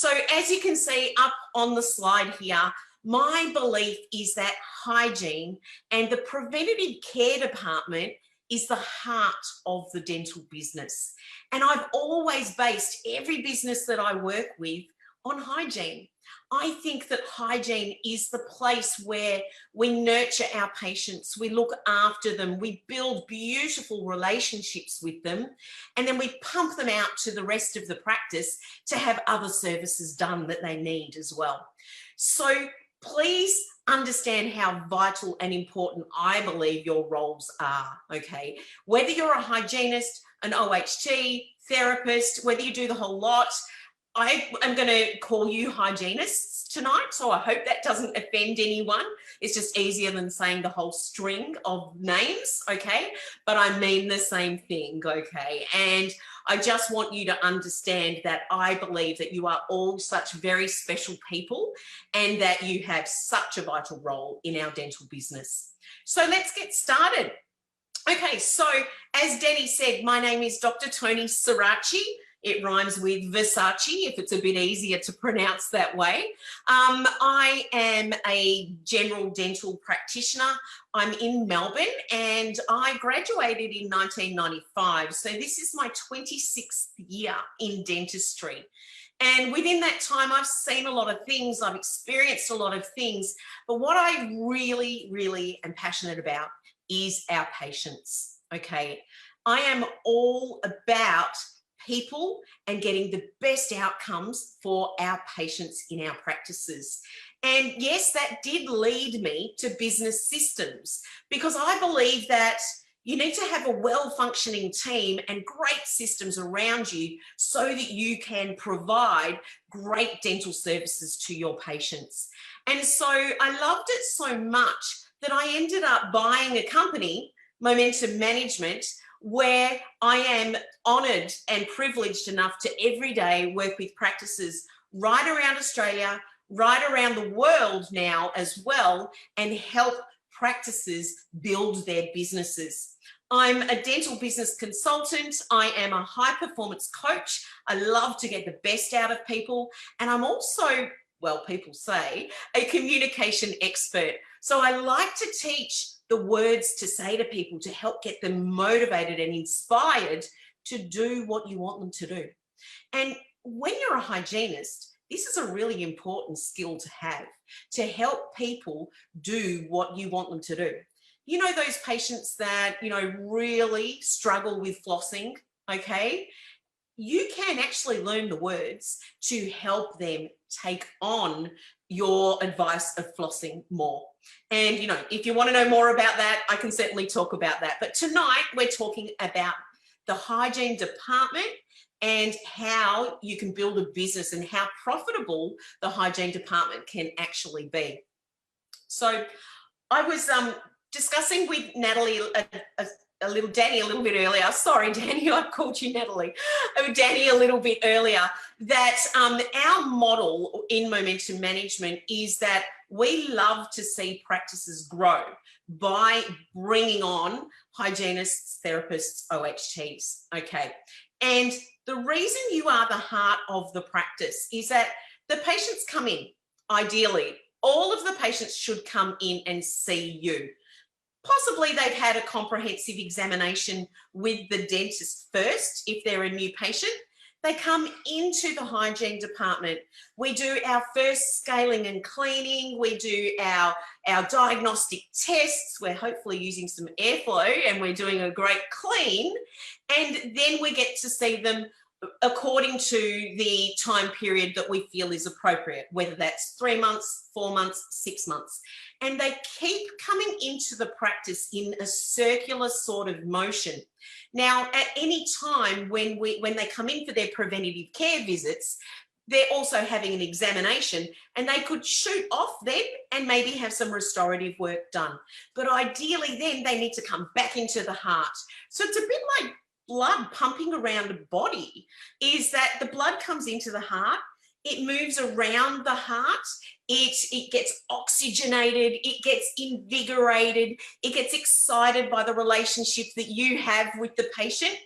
So as you can see up on the slide here, my belief is that hygiene and the preventative care department is the heart of the dental business. And I've always based every business that I work with on hygiene. I think that hygiene is the place where we nurture our patients, we look after them, we build beautiful relationships with them, and then we pump them out to the rest of the practice to have other services done that they need as well. So please understand how vital and important I believe your roles are, okay? Whether you're a hygienist, an OHT, therapist, whether you do the whole lot, I am going to call you hygienists tonight, so I hope that doesn't offend anyone. It's just easier than saying the whole string of names, okay? But I mean the same thing, okay? And I just want you to understand that I believe that you are all such very special people and that you have such a vital role in our dental business. So let's get started. Okay, so as Denny said, my name is Dr. Toni Surace. It rhymes with Versace, if it's a bit easier to pronounce that way. I am a general dental practitioner. I'm in Melbourne and I graduated in 1995. So this is my 26th year in dentistry. And within that time, I've seen a lot of things, I've experienced a lot of things, but what I really, really am passionate about is our patients, okay? I am all about people and getting the best outcomes for our patients in our practices. And yes, that did lead me to business systems, because I believe that you need to have a well-functioning team and great systems around you so that you can provide great dental services to your patients. And so I loved it so much that I ended up buying a company, Momentum Management, where I am honoured and privileged enough to every day work with practices right around Australia, right around the world now as well, and help practices build their businesses. I'm a dental business consultant. I am a high performance coach. I love to get the best out of people. And I'm also, well, people say, a communication expert. So I like to teach the words to say to people to help get them motivated and inspired to do what you want them to do. And when you're a hygienist, this is a really important skill to have, to help people do what you want them to do. You know, those patients that, you know, really struggle with flossing, okay? You can actually learn the words to help them take on your advice of flossing more. And, you know, if you want to know more about that, I can certainly talk about that. But tonight we're talking about the hygiene department and how you can build a business and how profitable the hygiene department can actually be. So I was discussing with Natalie Danny a little bit earlier. Sorry, Danny, I called you Natalie. Danny a little bit earlier, that our model in Momentum Management is that we love to see practices grow by bringing on hygienists, therapists, OHTs, okay? And the reason you are the heart of the practice is that the patients come in, ideally. All of the patients should come in and see you. Possibly they've had a comprehensive examination with the dentist first, if they're a new patient. They come into the hygiene department. We do our first scaling and cleaning. We do our diagnostic tests. We're hopefully using some airflow and we're doing a great clean. And then we get to see them according to the time period that we feel is appropriate, whether that's 3 months, 4 months, 6 months. And they keep coming into the practice in a circular sort of motion. Now, at any time when they come in for their preventative care visits, they're also having an examination and they could shoot off then and maybe have some restorative work done. But ideally then they need to come back into the heart. So it's a bit like blood pumping around the body, is that the blood comes into the heart, it moves around the heart, it gets oxygenated, it gets invigorated, it gets excited by the relationship that you have with the patient.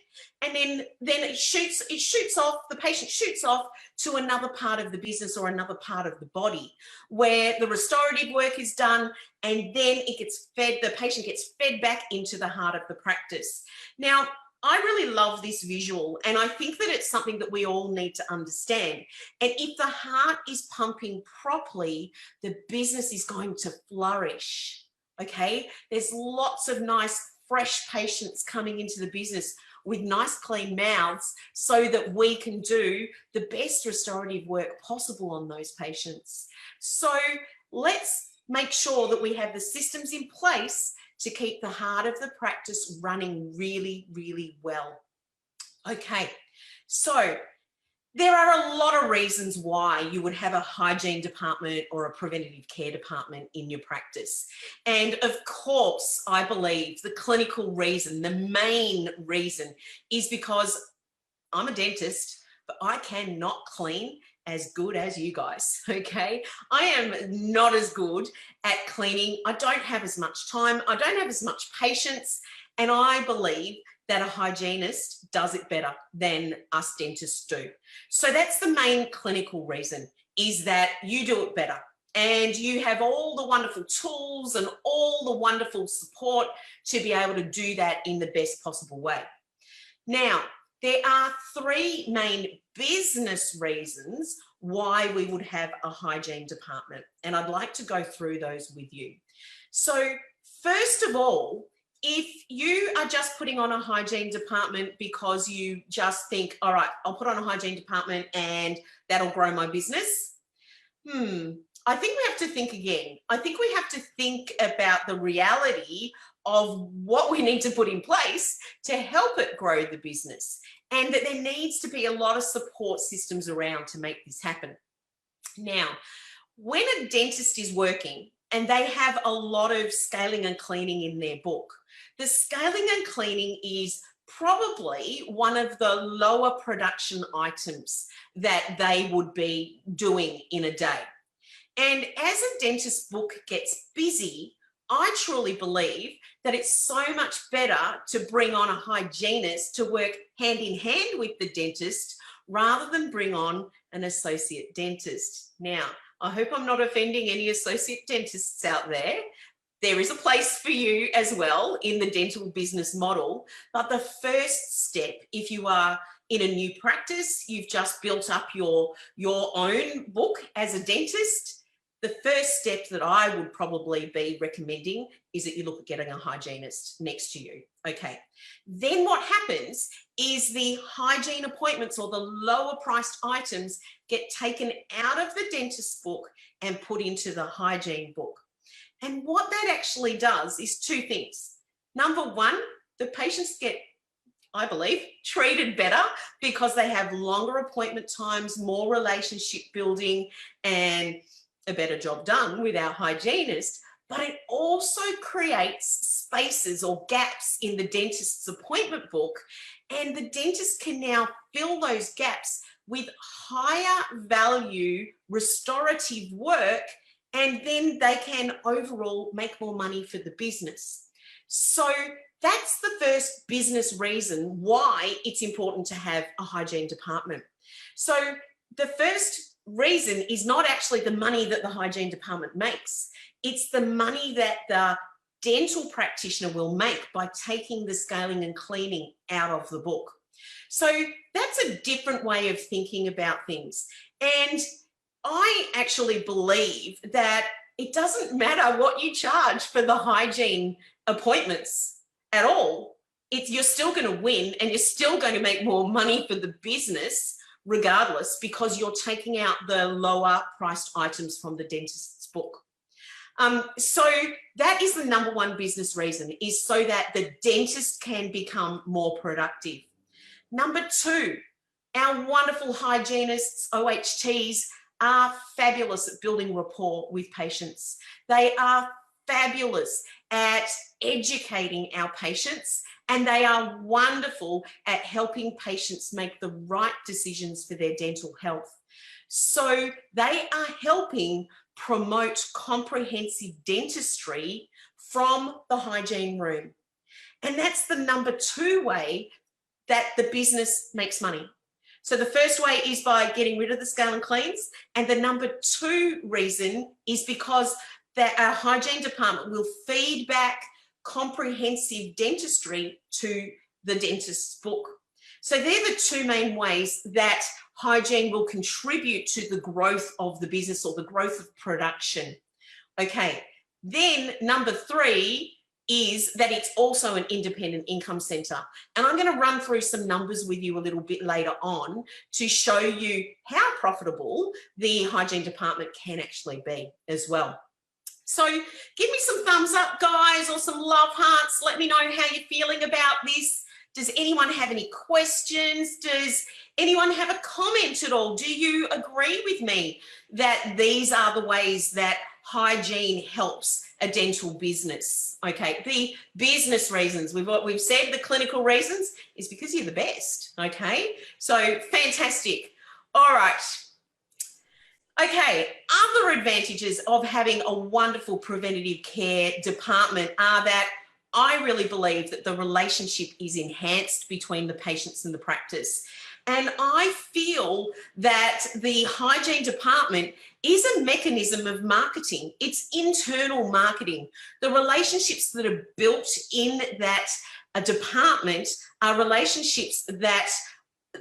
and then it shoots off, the patient shoots off to another part of the business or another part of the body where the restorative work is done, and then it gets fed, the patient gets fed back into the heart of the practice. Now, I really love this visual, and I think that it's something that we all need to understand. And if the heart is pumping properly, the business is going to flourish. Okay, there's lots of nice fresh patients coming into the business with nice clean mouths so that we can do the best restorative work possible on those patients. So let's make sure that we have the systems in place to keep the heart of the practice running really, really well. Okay, so there are a lot of reasons why you would have a hygiene department or a preventative care department in your practice. And of course, I believe the clinical reason, the main reason, is because I'm a dentist, but I cannot clean as good as you guys, okay? I am not as good at cleaning. I don't have as much time. I don't have as much patience. And I believe that a hygienist does it better than us dentists do. So that's the main clinical reason, is that you do it better and you have all the wonderful tools and all the wonderful support to be able to do that in the best possible way. Now, there are three main business reasons why we would have a hygiene department, and I'd like to go through those with you. So first of all, if you are just putting on a hygiene department because you just think, all right, I'll put on a hygiene department and that'll grow my business, I think we have to think again. I think we have to think about the reality of what we need to put in place to help it grow the business, and that there needs to be a lot of support systems around to make this happen. Now, when a dentist is working and they have a lot of scaling and cleaning in their book, the scaling and cleaning is probably one of the lower production items that they would be doing in a day. And as a dentist book gets busy, I truly believe that it's so much better to bring on a hygienist to work hand in hand with the dentist rather than bring on an associate dentist. Now, I hope I'm not offending any associate dentists out there. There is a place for you as well in the dental business model, but the first step, if you are in a new practice, you've just built up your own book as a dentist, the first step that I would probably be recommending is that you look at getting a hygienist next to you. Okay. Then what happens is the hygiene appointments or the lower priced items get taken out of the dentist's book and put into the hygiene book. And what that actually does is two things. Number one, the patients get, I believe, treated better because they have longer appointment times, more relationship building, and a better job done with our hygienist. But it also creates spaces or gaps in the dentist's appointment book, and the dentist can now fill those gaps with higher value restorative work, and then they can overall make more money for the business. So that's the first business reason why it's important to have a hygiene department. So the first reason is not actually the money that the hygiene department makes. It's the money that the dental practitioner will make by taking the scaling and cleaning out of the book. So that's a different way of thinking about things. And I actually believe that it doesn't matter what you charge for the hygiene appointments at all. You're still going to win and you're still going to make more money for the business regardless, because you're taking out the lower priced items from the dentist's book. So that is the number one business reason, is so that the dentist can become more productive. Number two, our wonderful hygienists, OHTs, are fabulous at building rapport with patients. They are fabulous at educating our patients, and they are wonderful at helping patients make the right decisions for their dental health. So they are helping promote comprehensive dentistry from the hygiene room. And that's the number two way that the business makes money. So the first way is by getting rid of the scale and cleans. And the number 2 reason is because our hygiene department will feed back comprehensive dentistry to the dentist's book. So they're the 2 main ways that hygiene will contribute to the growth of the business or the growth of production. Okay, then number 3 is that it's also an independent income centre. And I'm going to run through some numbers with you a little bit later on to show you how profitable the hygiene department can actually be as well. So give me some thumbs up, guys, or some love hearts. Let me know how you're feeling about this. Does anyone have any questions? Does anyone have a comment at all? Do you agree with me that these are the ways that hygiene helps a dental business? Okay, the business reasons, we've said the clinical reasons is because you're the best. Okay, so fantastic. All right. Okay, other advantages of having a wonderful preventative care department are that I really believe that the relationship is enhanced between the patients and the practice. And I feel that the hygiene department is a mechanism of marketing. It's internal marketing. The relationships that are built in that department are relationships that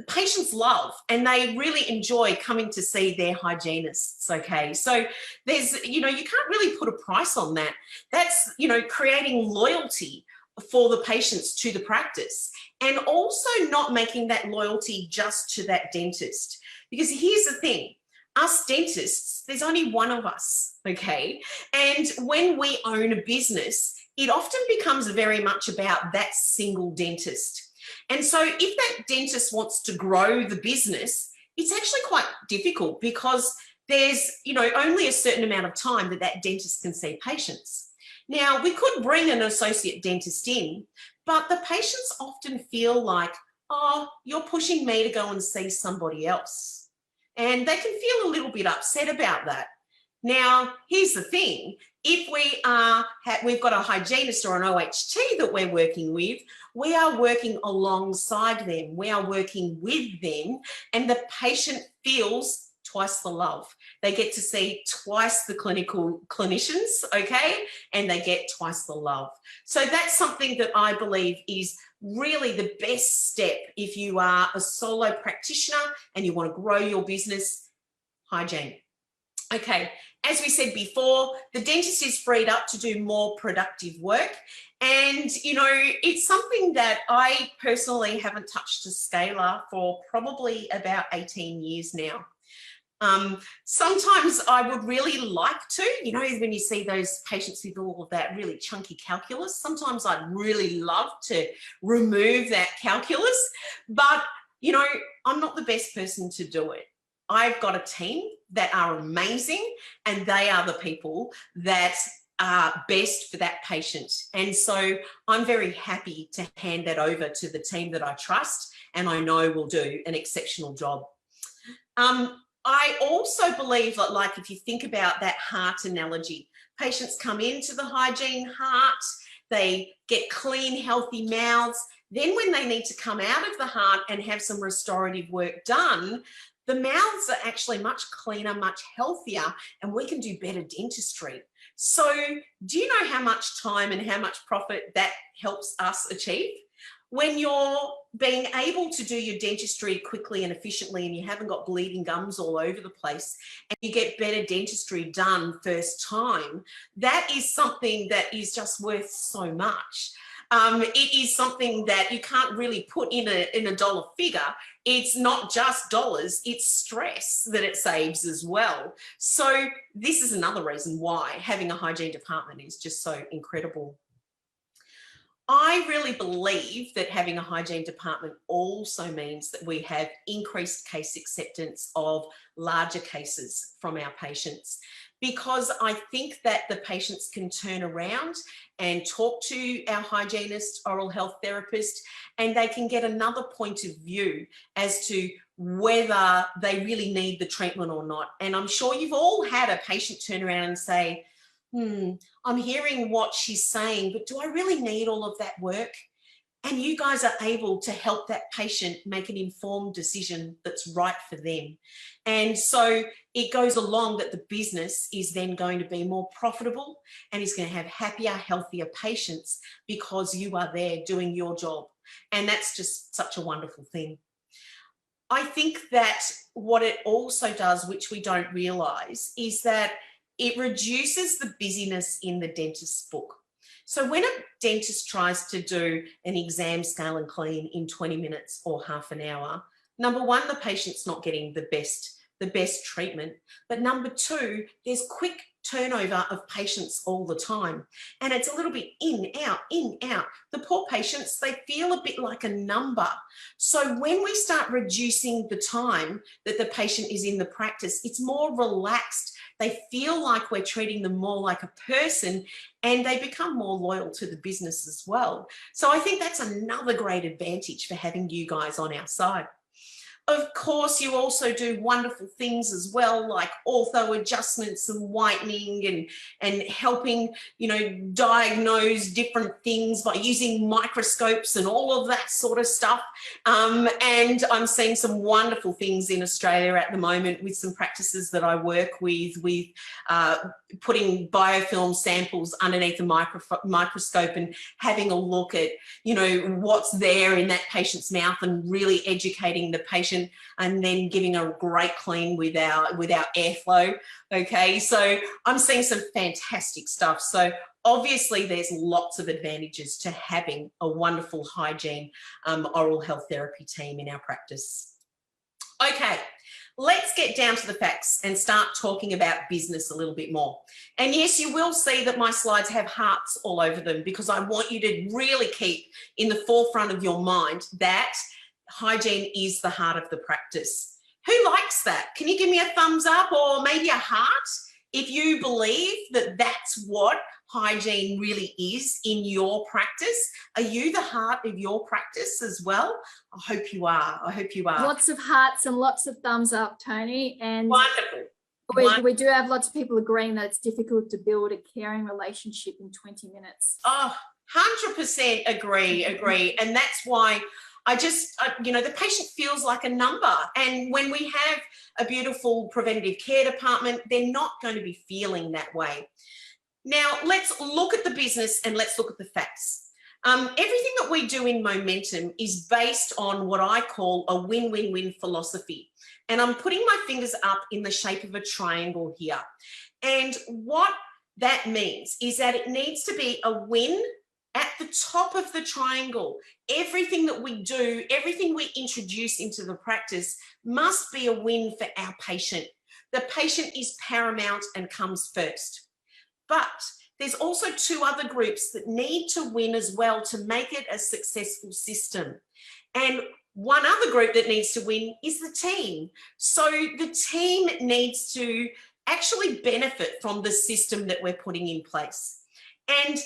patients love, and they really enjoy coming to see their hygienists. Okay, so there's, you can't really put a price on that. That's, creating loyalty for the patients to the practice, and also not making that loyalty just to that dentist. Because here's the thing, us dentists, there's only one of us, okay? And when we own a business, it often becomes very much about that single dentist. And so if that dentist wants to grow the business, it's actually quite difficult because there's, only a certain amount of time that dentist can see patients. Now, we could bring an associate dentist in, but the patients often feel like, oh, you're pushing me to go and see somebody else. And they can feel a little bit upset about that. Now, here's the thing. If we've got a hygienist or an OHT that we're working with, we are working alongside them. We are working with them, and the patient feels twice the love. They get to see twice the clinicians, okay? And they get twice the love. So that's something that I believe is really the best step if you are a solo practitioner and you want to grow your business. Hygiene. Okay, as we said before, the dentist is freed up to do more productive work. And, it's something that I personally haven't touched a scaler for probably about 18 years now. Sometimes I would really like to, when you see those patients with all of that really chunky calculus, sometimes I'd really love to remove that calculus, but, I'm not the best person to do it. I've got a team that are amazing, and they are the people that are best for that patient. And so I'm very happy to hand that over to the team that I trust and I know will do an exceptional job. I also believe that, like, if you think about that heart analogy, patients come into the hygiene heart, they get clean, healthy mouths. Then when they need to come out of the heart and have some restorative work done, the mouths are actually much cleaner, much healthier, and we can do better dentistry. So do you know how much time and how much profit that helps us achieve? When you're being able to do your dentistry quickly and efficiently and you haven't got bleeding gums all over the place and you get better dentistry done first time, that is something that is just worth so much. It is something that you can't really put in a dollar figure. It's not just dollars, it's stress that it saves as well. So this is another reason why having a hygiene department is just so incredible. I really believe that having a hygiene department also means that we have increased case acceptance of larger cases from our patients, because I think that the patients can turn around and talk to our hygienist, oral health therapist, and they can get another point of view as to whether they really need the treatment or not. And I'm sure you've all had a patient turn around and say, I'm hearing what she's saying, but do I really need all of that work? and you guys are able to help that patient make an informed decision that's right for them. And so it goes along that the business is then going to be more profitable and is going to have happier, healthier patients because you are there doing your job. And that's just such a wonderful thing. I think that what it also does, which we don't realize, is that it reduces the busyness in the dentist's book. So when a dentist tries to do an exam, scale and clean in 20 minutes or half an hour, number one, the patient's not getting the best treatment. But number two, there's quick turnover of patients all the time. And it's a little bit in, out, in, out. The poor patients, they feel a bit like a number. So when we start reducing the time that the patient is in the practice, it's more relaxed. They feel like we're treating them more like a person, and they become more loyal to the business as well. So I think that's another great advantage for having you guys on our side. Of course, you also do wonderful things as well, like ortho adjustments and whitening and helping, you know, diagnose different things by using microscopes and all of that sort of stuff. And I'm seeing some wonderful things in Australia at the moment with some practices that I work with putting biofilm samples underneath a microscope and having a look at, you know, what's there in that patient's mouth and really educating the patient, and then giving a great clean with our airflow. Okay, so I'm seeing some fantastic stuff. So obviously there's lots of advantages to having a wonderful hygiene oral health therapy team in our practice. Okay, let's get down to the facts and start talking about business a little bit more. And yes, you will see that my slides have hearts all over them because I want you to really keep in the forefront of your mind that hygiene is the heart of the practice. Who likes that? Can you give me a thumbs up or maybe a heart if you believe that that's what hygiene really is in your practice? Are you the heart of your practice as well? I hope you are. I hope you are. Lots of hearts and lots of thumbs up, Toni. And wonderful. We do have lots of people agreeing that it's difficult to build a caring relationship in 20 minutes. Oh, 100% agree. And that's why you know, the patient feels like a number. And when we have a beautiful preventative care department, they're not going to be feeling that way. Now, let's look at the business and let's look at the facts. Everything that we do in Momentum is based on what I call a win-win-win philosophy. And I'm putting my fingers up in the shape of a triangle here. And what that means is that it needs to be a win at the top of the triangle. Everything that we do, everything we introduce into the practice must be a win for our patient. The patient is paramount and comes first. But there's also two other groups that need to win as well to make it a successful system. And one other group that needs to win is the team. So the team needs to actually benefit from the system that we're putting in place. And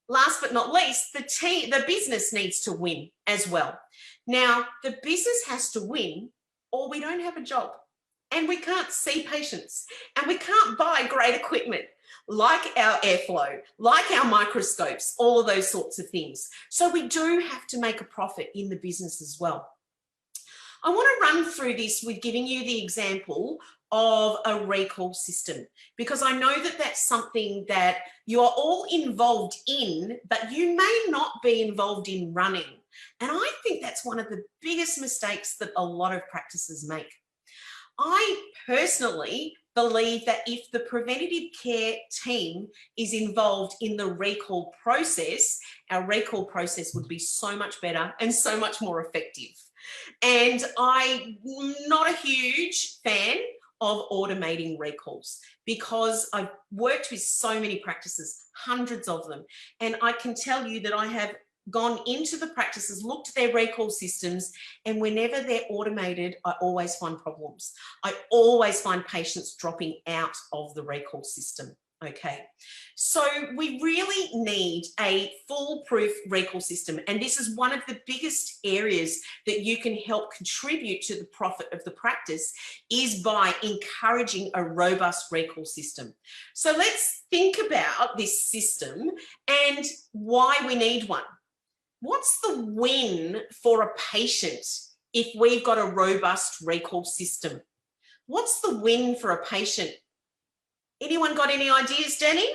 last but not least, the business needs to win as well. Now, the business has to win or we don't have a job and we can't see patients and we can't buy great equipment like our airflow, like our microscopes, all of those sorts of things. So we do have to make a profit in the business as well. I want to run through this with giving you the example of a recall system, because I know that that's something that you are all involved in, but you may not be involved in running. And I think that's one of the biggest mistakes that a lot of practices make. I personally believe that if the preventative care team is involved in the recall process, our recall process would be so much better and so much more effective. And I'm not a huge fan of automating recalls because I've worked with so many practices, hundreds of them, and I can tell you that I have gone into the practices, looked at their recall systems, and whenever they're automated, I always find problems. I always find patients dropping out of the recall system. Okay, so we really need a foolproof recall system, and this is one of the biggest areas that you can help contribute to the profit of the practice is by encouraging a robust recall system. So let's think about this system and why we need one. What's the win for a patient if we've got a robust recall system? What's the win for a patient? Anyone got any ideas, Danny?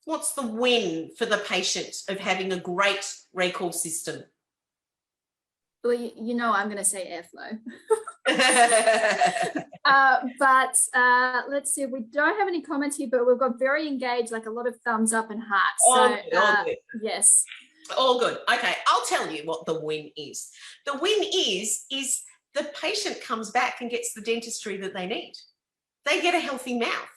What's the win for the patient of having a great recall system? Well, you know, I'm going to say airflow. But let's see, we don't have any comments here, but we've got very engaged, like a lot of thumbs up and hearts. All So good, all good. yes. All good. Okay, I'll tell you what the win is. The win is the patient comes back and gets the dentistry that they need. They get a healthy mouth.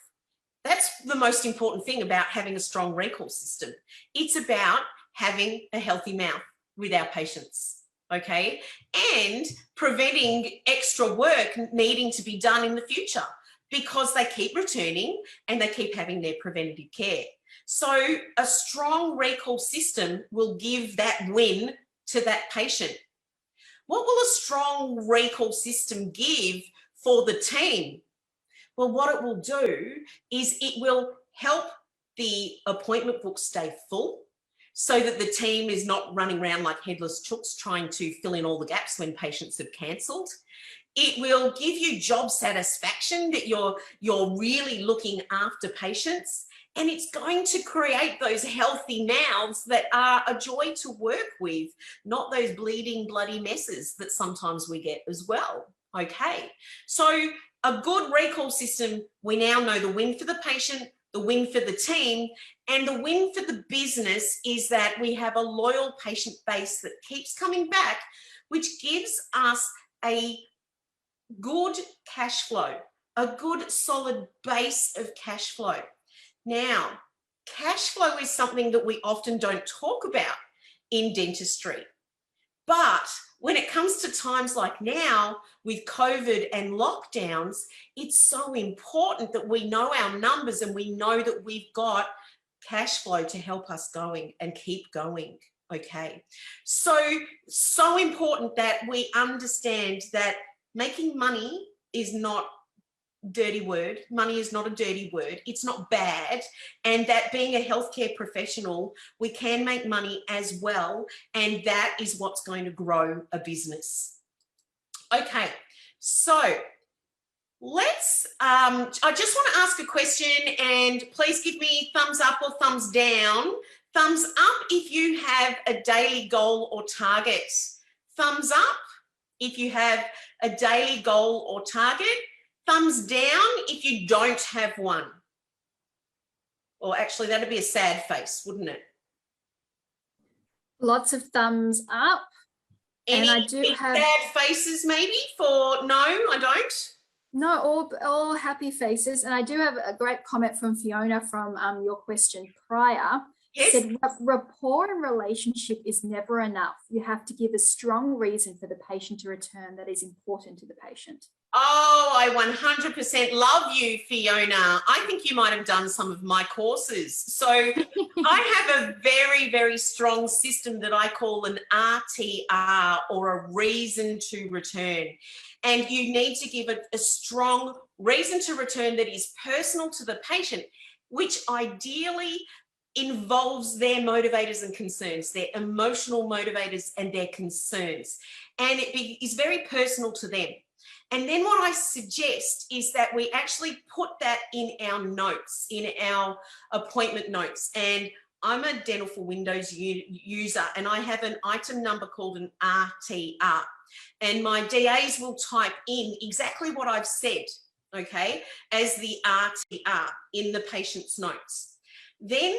That's the most important thing about having a strong recall system. It's about having a healthy mouth with our patients, okay? And preventing extra work needing to be done in the future because they keep returning and they keep having their preventative care. So a strong recall system will give that win to that patient. What will a strong recall system give for the team? Well, what it will do is it will help the appointment book stay full so that the team is not running around like headless chooks trying to fill in all the gaps when patients have cancelled. It will give you job satisfaction that you're really looking after patients, and it's going to create those healthy mouths that are a joy to work with, not those bleeding bloody messes that sometimes we get as well. Okay, so a good recall system, we now know the win for the patient, the win for the team, and the win for the business is that we have a loyal patient base that keeps coming back, which gives us a good cash flow, a good solid base of cash flow. Now, cash flow is something that we often don't talk about in dentistry. But when it comes to times like now with COVID and lockdowns, it's so important that we know our numbers and we know that we've got cash flow to help us going and keep going. Okay, so important that we understand that making money is not dirty word. Money is not a dirty word. It's not bad. And that being a healthcare professional, we can make money as well. And that is what's going to grow a business. Okay, so let's, I just want to ask a question and please give me thumbs up or thumbs down. Thumbs up if you have a daily goal or target. Thumbs up if you have a daily goal or target. Thumbs down if you don't have one. Or actually, that'd be a sad face, wouldn't it? Lots of thumbs up. Any and I do have sad faces maybe for no, I don't. No, all happy faces. And I do have a great comment from Fiona from your question prior. Yes. Said rapport and relationship is never enough. You have to give a strong reason for the patient to return that is important to the patient. Oh, I 100% love you, Fiona. I think you might have done some of my courses. So I have a very, very strong system that I call an RTR, or a reason to return. And you need to give a strong reason to return that is personal to the patient, which ideally involves their motivators and concerns, their emotional motivators and their concerns. And it is very personal to them. And then what I suggest is that we actually put that in our notes, in our appointment notes. And I'm a Dental for Windows user, and I have an item number called an RTR. And my DAs will type in exactly what I've said, okay, as the RTR in the patient's notes. Then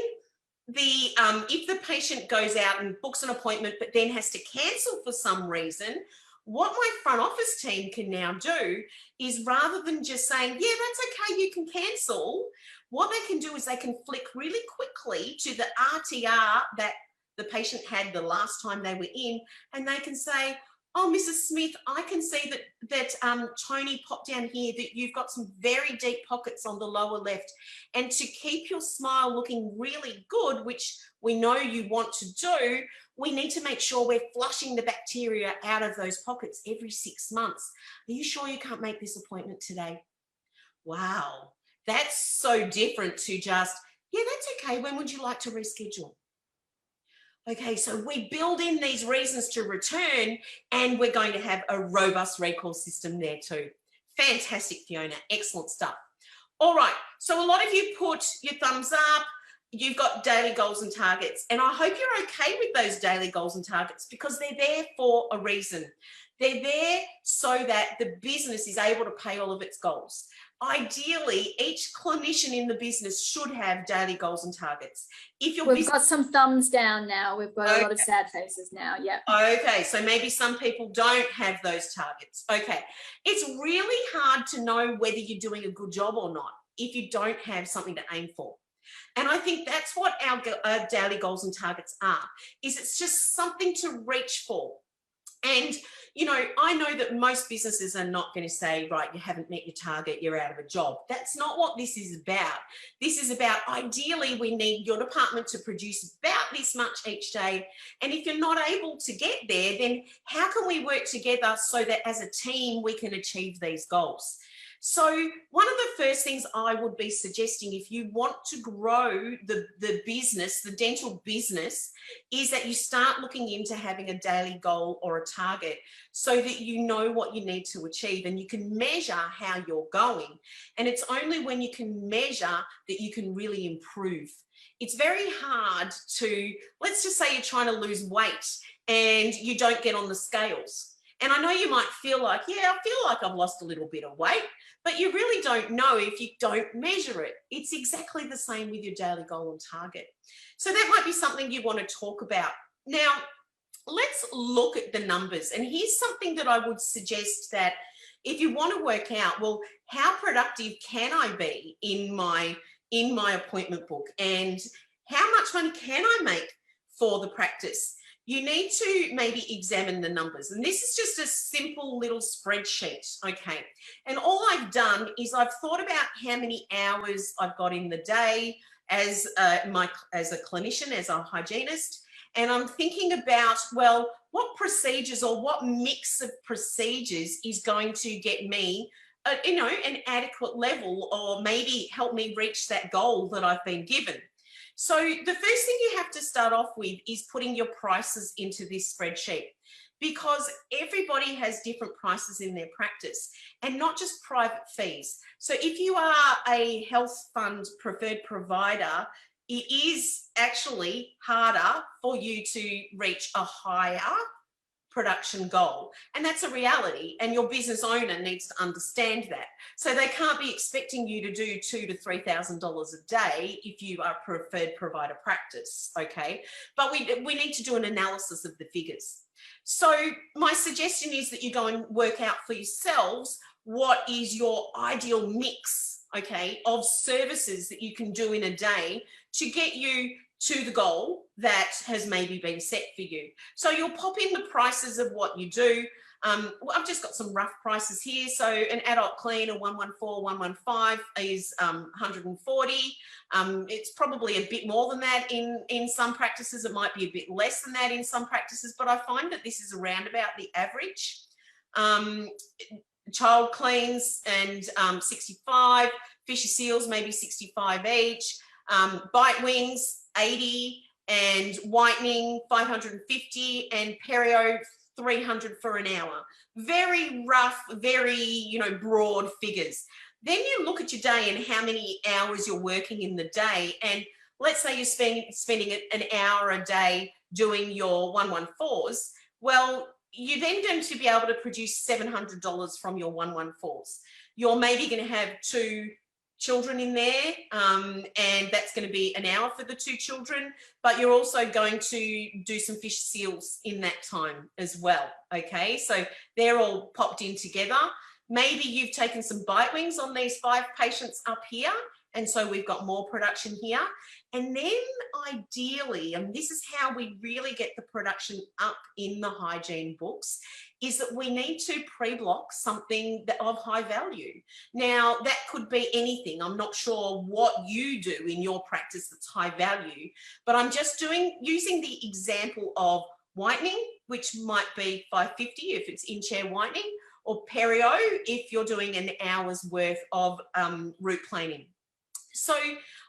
if the patient goes out and books an appointment but then has to cancel for some reason, what my front office team can now do is, rather than just saying, yeah, that's okay, you can cancel, what they can do is they can flick really quickly to the RTR that the patient had the last time they were in, and they can say, oh, Mrs. Smith, I can see that Toni popped down here that you've got some very deep pockets on the lower left. And to keep your smile looking really good, which we know you want to do, we need to make sure we're flushing the bacteria out of those pockets every 6 months. Are you sure you can't make this appointment today? Wow, that's so different to just, yeah, that's okay. When would you like to reschedule? Okay, so we build in these reasons to return, and we're going to have a robust recall system there too. Fantastic, Fiona. Excellent stuff. All right, so a lot of you put your thumbs up. You've got daily goals and targets, and I hope you're okay with those daily goals and targets, because they're there for a reason. They're there so that the business is able to pay all of its goals. Ideally, each clinician in the business should have daily goals and targets. If your We've got some thumbs down now. We've got a lot of sad faces now. Yeah. Okay, so maybe some people don't have those targets. Okay, it's really hard to know whether you're doing a good job or not if you don't have something to aim for. And I think that's what our daily goals and targets are, is it's just something to reach for. And, you know, I know that most businesses are not going to say, right, you haven't met your target, you're out of a job. That's not what this is about. This is about, ideally, we need your department to produce about this much each day. And if you're not able to get there, then how can we work together so that as a team, we can achieve these goals? So one of the first things I would be suggesting, if you want to grow the business, the dental business, is that you start looking into having a daily goal or a target so that you know what you need to achieve and you can measure how you're going. And it's only when you can measure that you can really improve. It's very hard to, let's just say you're trying to lose weight and you don't get on the scales. And I know you might feel like, yeah, I feel like I've lost a little bit of weight, but you really don't know if you don't measure it. It's exactly the same with your daily goal and target. So that might be something you want to talk about. Now, let's look at the numbers. And here's something that I would suggest, that if you want to work out, well, how productive can I be in my appointment book, and how much money can I make for the practice? You need to maybe examine the numbers. And this is just a simple little spreadsheet, okay? And all I've done is I've thought about how many hours I've got in the day as a clinician, as a hygienist, and I'm thinking about, well, what procedures or what mix of procedures is going to get me an adequate level, or maybe help me reach that goal that I've been given. So the first thing you have to start off with is putting your prices into this spreadsheet, because everybody has different prices in their practice, and not just private fees. So if you are a health fund preferred provider, it is actually harder for you to reach a higher production goal, and that's a reality, and your business owner needs to understand that. So they can't be expecting you to do $2,000 to $3,000 a day if you are a preferred provider practice, okay? But we need to do an analysis of the figures. So my suggestion is that you go and work out for yourselves what is your ideal mix, okay, of services that you can do in a day to get you to the goal that has maybe been set for you. So you'll pop in the prices of what you do. I've just got some rough prices here. So an adult clean, a 114, 115 is 140. It's probably a bit more than that in some practices. It might be a bit less than that in some practices, but I find that this is around about the average. Child cleans and 65, fisher seals maybe 65 each, bite wings 80, and whitening 550, and perio 300 for an hour. Very rough, very broad figures. Then you look at your day and how many hours you're working in the day, and let's say you're spending an hour a day doing your 114s. Well, you're then going to be able to produce $700 from your 114s. You're maybe going to have 2 children in there, and that's going to be an hour for the 2 children, but you're also going to do some fish seals in that time as well, okay? So they're all popped in together. Maybe you've taken some bite wings on these 5 patients up here, and so we've got more production here. And then ideally, and this is how we really get the production up in the hygiene books, is that we need to pre-block something of high value. Now, that could be anything. I'm not sure what you do in your practice that's high value, but I'm just using the example of whitening, which might be $550 if it's in-chair whitening, or perio if you're doing an hour's worth of root planing. So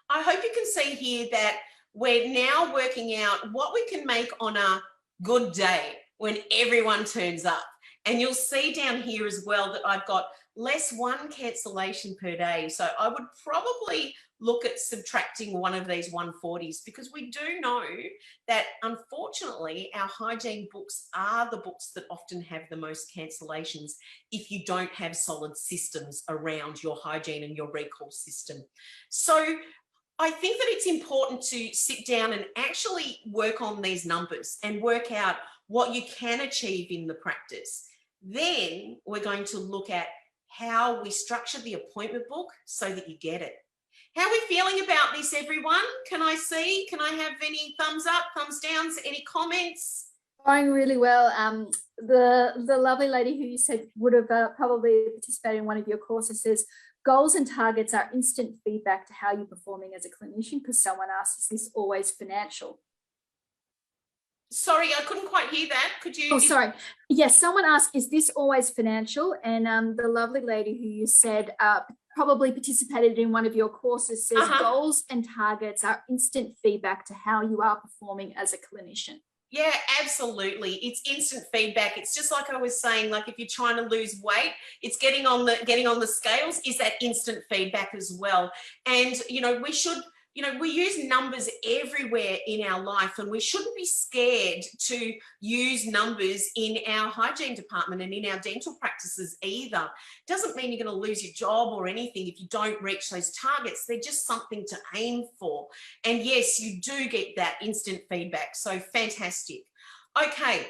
I hope you can see here that we're now working out what we can make on a good day when everyone turns up. And you'll see down here as well that I've got less one cancellation per day. So I would probably look at subtracting one of these 140s, because we do know that unfortunately our hygiene books are the books that often have the most cancellations if you don't have solid systems around your hygiene and your recall system. So I think that it's important to sit down and actually work on these numbers and work out what you can achieve in the practice. Then we're going to look at how we structure the appointment book so that you get it. How are we feeling about this, everyone? Can I have any thumbs up, thumbs downs, any comments? Going really well. The lovely lady who you said would have probably participated in one of your courses says, goals and targets are instant feedback to how you're performing as a clinician, because someone asked, is this always financial? Sorry, I couldn't quite hear that. Could you? Oh, sorry. Yes, someone asked, is this always financial? And the lovely lady who you said probably participated in one of your courses says goals and targets are instant feedback to how you are performing as a clinician. Yeah, absolutely. It's instant feedback. It's just like I was saying, like if you're trying to lose weight, it's getting on the scales is that instant feedback as well. And, we use numbers everywhere in our life, and we shouldn't be scared to use numbers in our hygiene department and in our dental practices either. Doesn't mean you're going to lose your job or anything if you don't reach those targets. They're just something to aim for. And yes, you do get that instant feedback. So fantastic. Okay.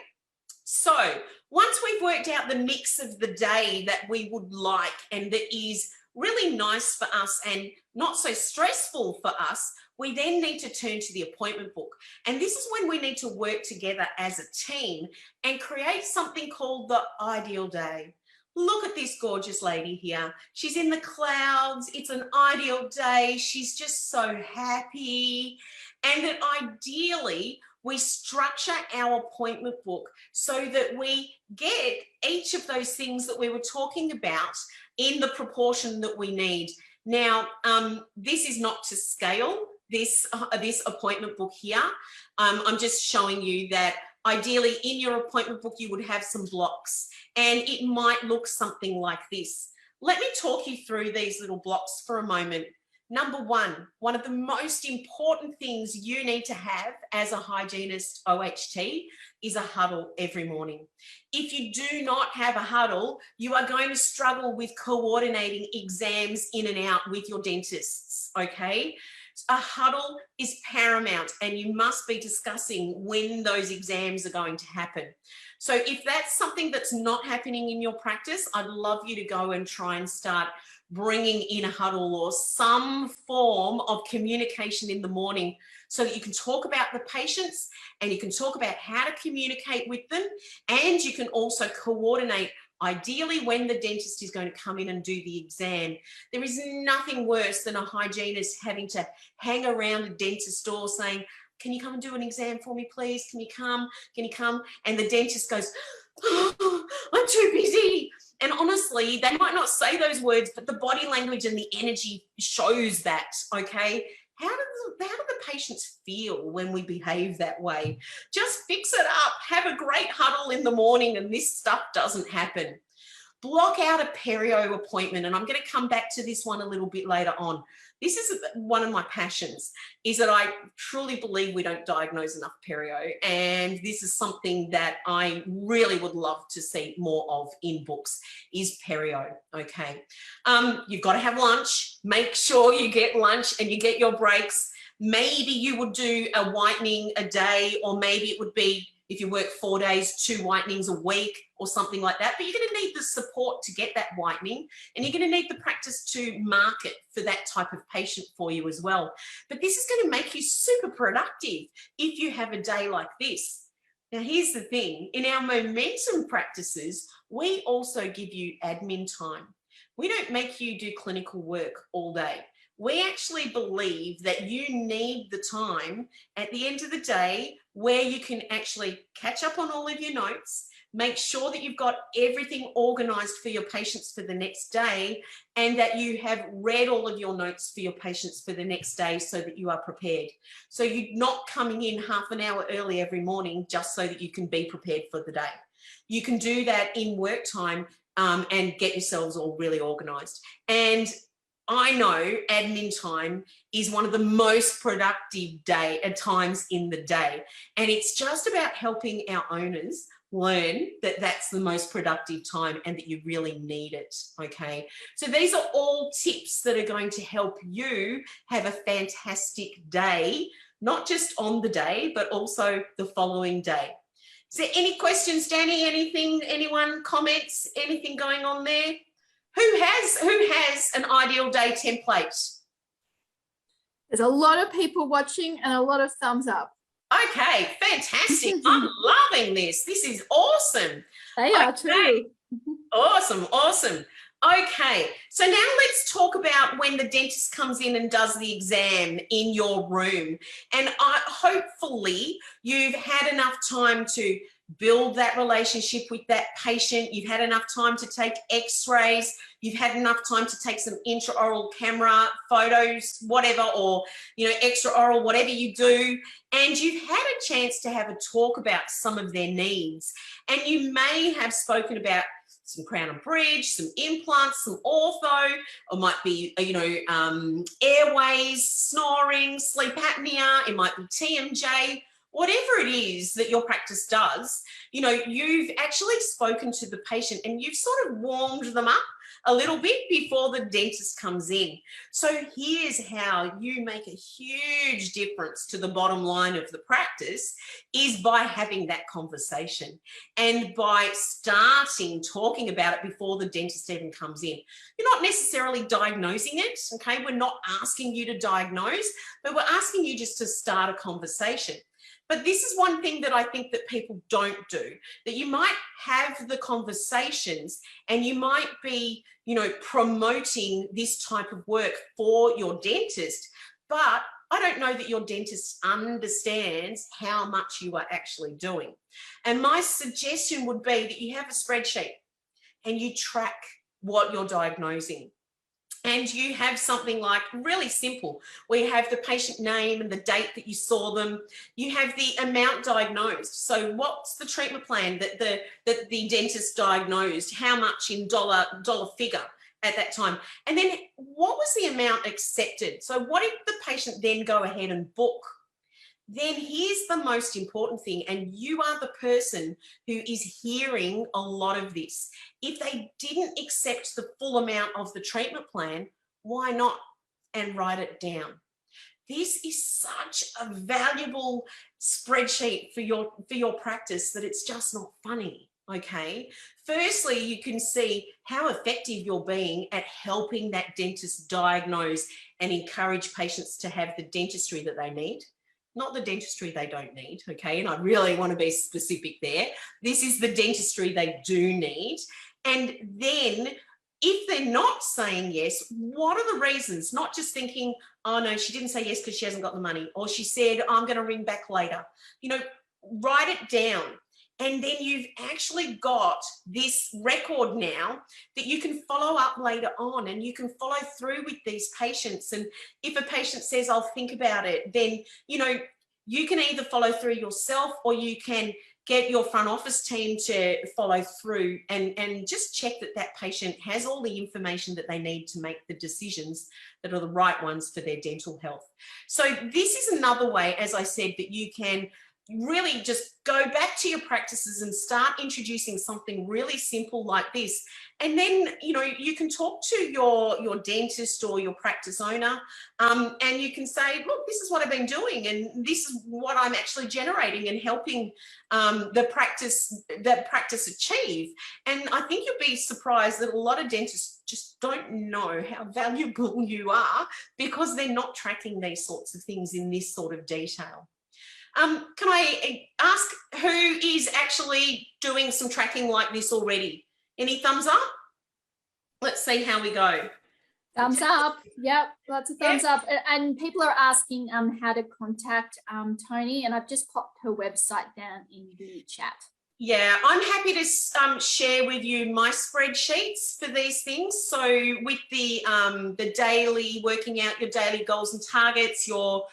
So once we've worked out the mix of the day that we would like and that is really nice for us and not so stressful for us, we then need to turn to the appointment book. And this is when we need to work together as a team and create something called the ideal day. Look at this gorgeous lady here. She's in the clouds. It's an ideal day. She's just so happy. And that ideally, we structure our appointment book so that we get each of those things that we were talking about in the proportion that we need. Now, this is not to scale, this appointment book here. I'm just showing you that ideally in your appointment book, you would have some blocks, and it might look something like this. Let me talk you through these little blocks for a moment. Number one of the most important things you need to have as a hygienist OHT is a huddle every morning. If you do not have a huddle, you are going to struggle with coordinating exams in and out with your dentists, okay? A huddle is paramount, and you must be discussing when those exams are going to happen. So if that's something that's not happening in your practice, I'd love you to go and try and start bringing in a huddle or some form of communication in the morning so that you can talk about the patients and you can talk about how to communicate with them, and you can also coordinate ideally when the dentist is going to come in and do the exam. There is nothing worse than a hygienist having to hang around a dentist's door saying, can you come and do an exam for me, please? Can you come? Can you come? And the dentist goes, oh, I'm too busy. And honestly, they might not say those words, but the body language and the energy shows that, okay? How do the patients feel when we behave that way? Just fix it up. Have a great huddle in the morning and this stuff doesn't happen. Block out a perio appointment, and I'm going to come back to this one a little bit later on. This is one of my passions, is that I truly believe we don't diagnose enough perio, and this is something that I really would love to see more of in books, is perio, okay? You've got to have lunch. Make sure you get lunch and you get your breaks. Maybe you would do a whitening a day, or maybe it would be, if you work 4 days, 2 whitenings a week or something like that. But you're going to need the support to get that whitening, and you're going to need the practice to market for that type of patient for you as well. But this is going to make you super productive if you have a day like this. Now, here's the thing. In our momentum practices, we also give you admin time. We don't make you do clinical work all day. We actually believe that you need the time at the end of the day where you can actually catch up on all of your notes, Make sure that you've got everything organized for your patients for the next day, and that you have read all of your notes for your patients for the next day so that you are prepared. So you're not coming in half an hour early every morning just so that you can be prepared for the day. You can do that in work time and get yourselves all really organized. And I know admin time is one of the most productive times in the day. And it's just about helping our owners learn that that's the most productive time and that you really need it, okay? So these are all tips that are going to help you have a fantastic day, not just on the day, but also the following day. Is there any questions, Danny? Anything, anyone, comments, anything going on there? Who has an ideal day template? There's a lot of people watching and a lot of thumbs up. Okay, fantastic. I'm loving this. This is awesome. They are too. Awesome, awesome. Okay, so now let's talk about when the dentist comes in and does the exam in your room. And hopefully you've had enough time to build that relationship with that patient. You've had enough time to take x-rays. You've had enough time to take some intraoral camera photos, whatever, or, you know, extraoral, whatever you do. And you've had a chance to have a talk about some of their needs. And you may have spoken about some crown and bridge, some implants, some ortho, or might be, you know, airways, snoring, sleep apnea, it might be TMJ, whatever it is that your practice does. You know, you've actually spoken to the patient and you've sort of warmed them up a little bit before the dentist comes in. So here's how you make a huge difference to the bottom line of the practice, is by having that conversation and by starting talking about it before the dentist even comes in. You're not necessarily diagnosing it, okay? We're not asking you to diagnose, but we're asking you just to start a conversation. But this is one thing that I think that people don't do, that you might have the conversations and you might be, you know, promoting this type of work for your dentist, but I don't know that your dentist understands how much you are actually doing. And my suggestion would be that you have a spreadsheet and you track what you're diagnosing. And you have something like really simple, where you have the patient name and the date that you saw them. You have the amount diagnosed. So what's the treatment plan that the dentist diagnosed? How much in dollar figure at that time? And then what was the amount accepted? So what if the patient then go ahead and book? Then here's the most important thing, and you are the person who is hearing a lot of this. If they didn't accept the full amount of the treatment plan, why not? And write it down. This is such a valuable spreadsheet for your practice that it's just not funny, okay? Firstly, you can see how effective you're being at helping that dentist diagnose and encourage patients to have the dentistry that they need. Not the dentistry they don't need, okay? And I really want to be specific there. This is the dentistry they do need. And then if they're not saying yes, what are the reasons? Not just thinking, oh no, she didn't say yes because she hasn't got the money, or she said, I'm going to ring back later. You know, write it down. And then you've actually got this record now that you can follow up later on, and you can follow through with these patients. And if a patient says, I'll think about it, then, you know, you can either follow through yourself, or you can get your front office team to follow through and just check that that patient has all the information that they need to make the decisions that are the right ones for their dental health. So this is another way, as I said, that you can really just go back to your practices and start introducing something really simple like this. And then, you know, you can talk to your dentist or your practice owner, and you can say, look, this is what I've been doing, and this is what I'm actually generating and helping the practice achieve. And I think you'll be surprised that a lot of dentists just don't know how valuable you are, because they're not tracking these sorts of things in this sort of detail. Can I ask who is actually doing some tracking like this already? Any thumbs up? Let's see how we go. Thumbs up. Yep, lots of thumbs up. And people are asking how to contact Toni, and I've just popped her website down in the chat. Yeah, I'm happy to share with you my spreadsheets for these things. So with the daily, working out your daily goals and targets, your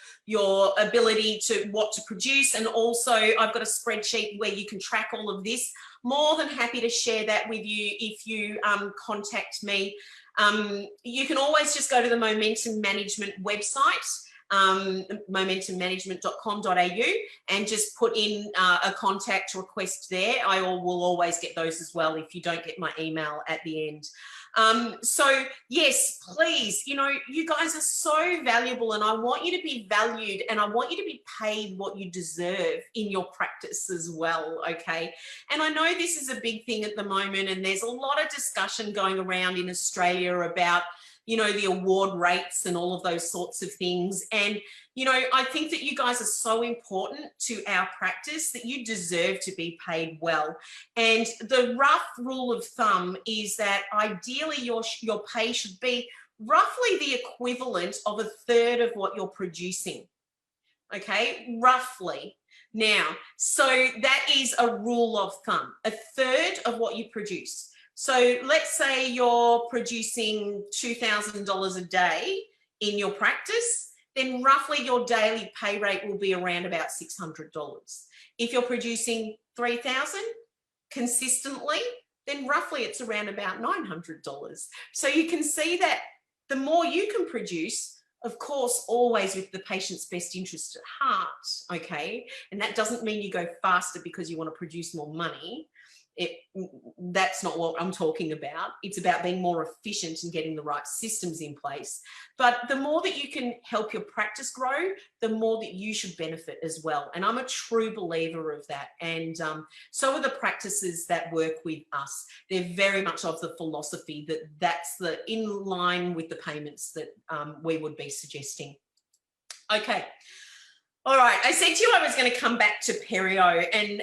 ability to what to produce, and also I've got a spreadsheet where you can track all of this. More than happy to share that with you if you contact me. You can always just go to the Momentum Management website, momentummanagement.com.au, and just put in a contact request there. I will always get those as well if you don't get my email at the end. So yes, please, you know, you guys are so valuable, and I want you to be valued, and I want you to be paid what you deserve in your practice as well, okay? And I know this is a big thing at the moment, and there's a lot of discussion going around in Australia about, you know, the award rates and all of those sorts of things. And, you know, I think that you guys are so important to our practice that you deserve to be paid well. And the rough rule of thumb is that ideally your pay should be roughly the equivalent of a third of what you're producing. Okay, roughly. Now, so that is a rule of thumb, a third of what you produce. So let's say you're producing $2,000 a day in your practice, then roughly your daily pay rate will be around about $600. If you're producing $3,000 consistently, then roughly it's around about $900. So you can see that the more you can produce, of course, always with the patient's best interest at heart, okay? And that doesn't mean you go faster because you want to produce more money. That's not what I'm talking about. It's about being more efficient and getting the right systems in place. But the more that you can help your practice grow, the more that you should benefit as well. And I'm a true believer of that. And so are the practices that work with us. They're very much of the philosophy that that's in line with the payments that we would be suggesting. Okay. All right, I said to you I was going to come back to perio, and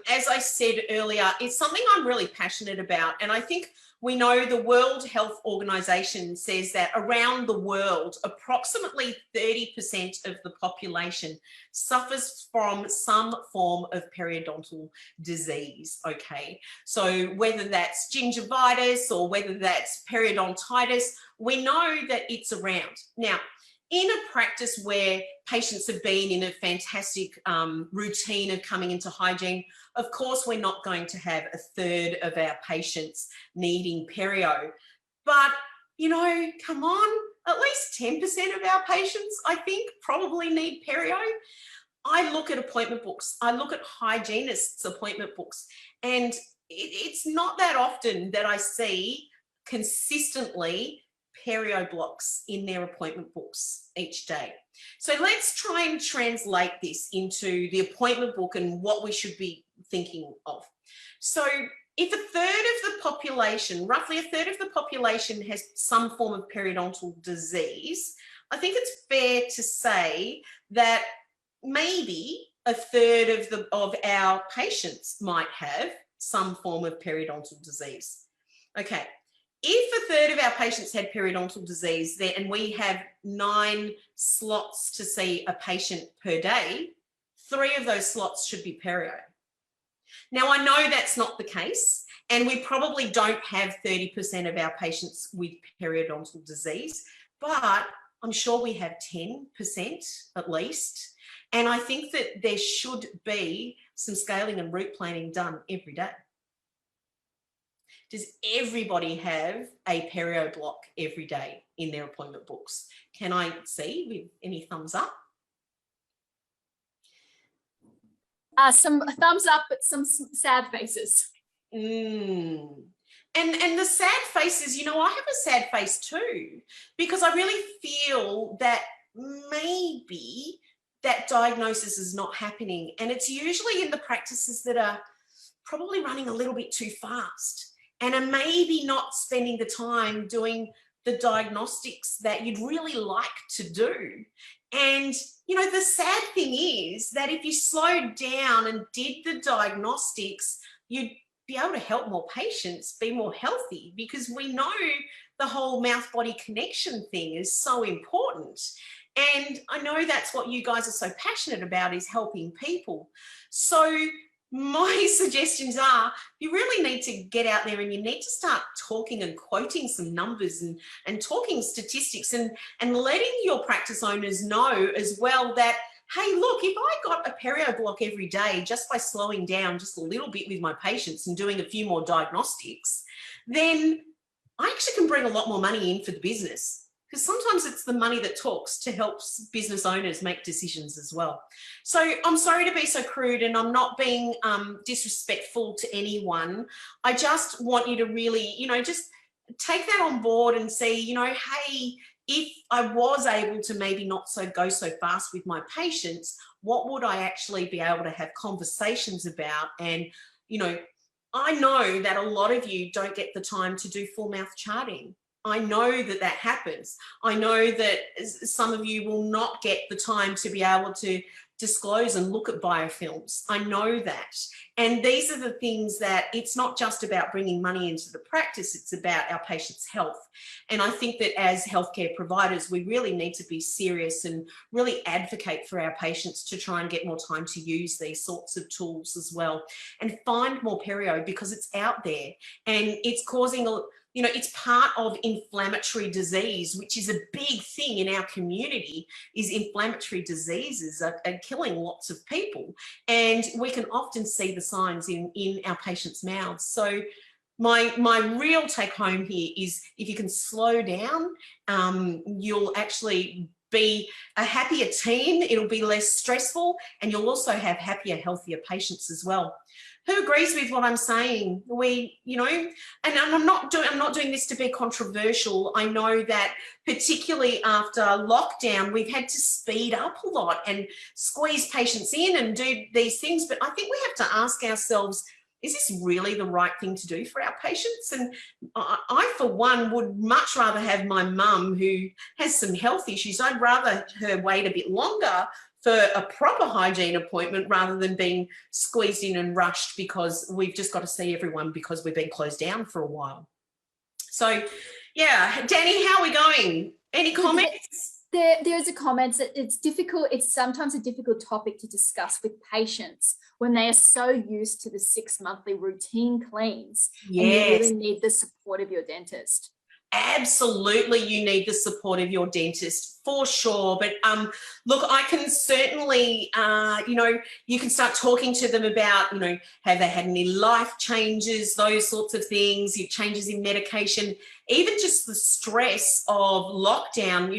as I said earlier, it's something I'm really passionate about, and I think we know the World Health Organization says that around the world, approximately 30% of the population suffers from some form of periodontal disease, okay? So whether that's gingivitis or whether that's periodontitis, we know that it's around. Now, in a practice where patients have been in a fantastic routine of coming into hygiene, of course, we're not going to have a third of our patients needing perio. But, you know, come on, at least 10% of our patients, I think, probably need perio. I look at appointment books. I look at hygienists' appointment books, and it's not that often that I see consistently perio blocks in their appointment books each day. So let's try and translate this into the appointment book and what we should be thinking of. So if a third of the population, roughly a third of the population, has some form of periodontal disease, I think it's fair to say that maybe a third of our patients might have some form of periodontal disease. Okay. If a third of our patients had periodontal disease and we have 9 slots to see a patient per day, 3 of those slots should be perio. Now, I know that's not the case, and we probably don't have 30% of our patients with periodontal disease, but I'm sure we have 10% at least. And I think that there should be some scaling and route planning done every day. Does everybody have a perio block every day in their appointment books? Can I see with any thumbs up? Some thumbs up, but some sad faces. And the sad faces, you know, I have a sad face too, because I really feel that maybe that diagnosis is not happening. And it's usually in the practices that are probably running a little bit too fast and are maybe not spending the time doing the diagnostics that you'd really like to do. And, you know, the sad thing is that if you slowed down and did the diagnostics, you'd be able to help more patients be more healthy, because we know the whole mouth-body connection thing is so important. And I know that's what you guys are so passionate about, is helping people. So my suggestions are you really need to get out there and you need to start talking and quoting some numbers and talking statistics and letting your practice owners know as well that, hey, look, if I got a perio block every day just by slowing down just a little bit with my patients and doing a few more diagnostics, then I actually can bring a lot more money in for the business. Because sometimes it's the money that talks to help business owners make decisions as well. So I'm sorry to be so crude, and I'm not being disrespectful to anyone. I just want you to really, just take that on board and see, hey, if I was able to maybe not go so fast with my patients, what would I actually be able to have conversations about? And, I know that a lot of you don't get the time to do full mouth charting. I know that happens. I know that some of you will not get the time to be able to disclose and look at biofilms. I know that. And these are the things that it's not just about bringing money into the practice, it's about our patients' health. And I think that as healthcare providers, we really need to be serious and really advocate for our patients to try and get more time to use these sorts of tools as well and find more perio, because it's out there and it's causing it's part of inflammatory disease, which is a big thing in our community, is inflammatory diseases are killing lots of people. And we can often see the signs in our patients' mouths. So my real take home here is if you can slow down, you'll actually be a happier team, it'll be less stressful, and you'll also have happier, healthier patients as well. Who agrees with what I'm saying? And I'm not doing this to be controversial. I know that particularly after lockdown, we've had to speed up a lot and squeeze patients in and do these things. But I think we have to ask ourselves, is this really the right thing to do for our patients? And I, for one, would much rather have my mum who has some health issues. I'd rather her wait a bit longer for a proper hygiene appointment rather than being squeezed in and rushed because we've just got to see everyone because we've been closed down for a while. So, yeah, Danny, how are we going? Any comments? There's a comment that it's difficult. It's sometimes a difficult topic to discuss with patients when they are so used to the 6 monthly routine cleans. Yes. And you really need the support of your dentist. Absolutely, you need the support of your dentist for sure. But look, I can certainly, you can start talking to them about, have they had any life changes, those sorts of things, changes in medication, even just the stress of lockdown.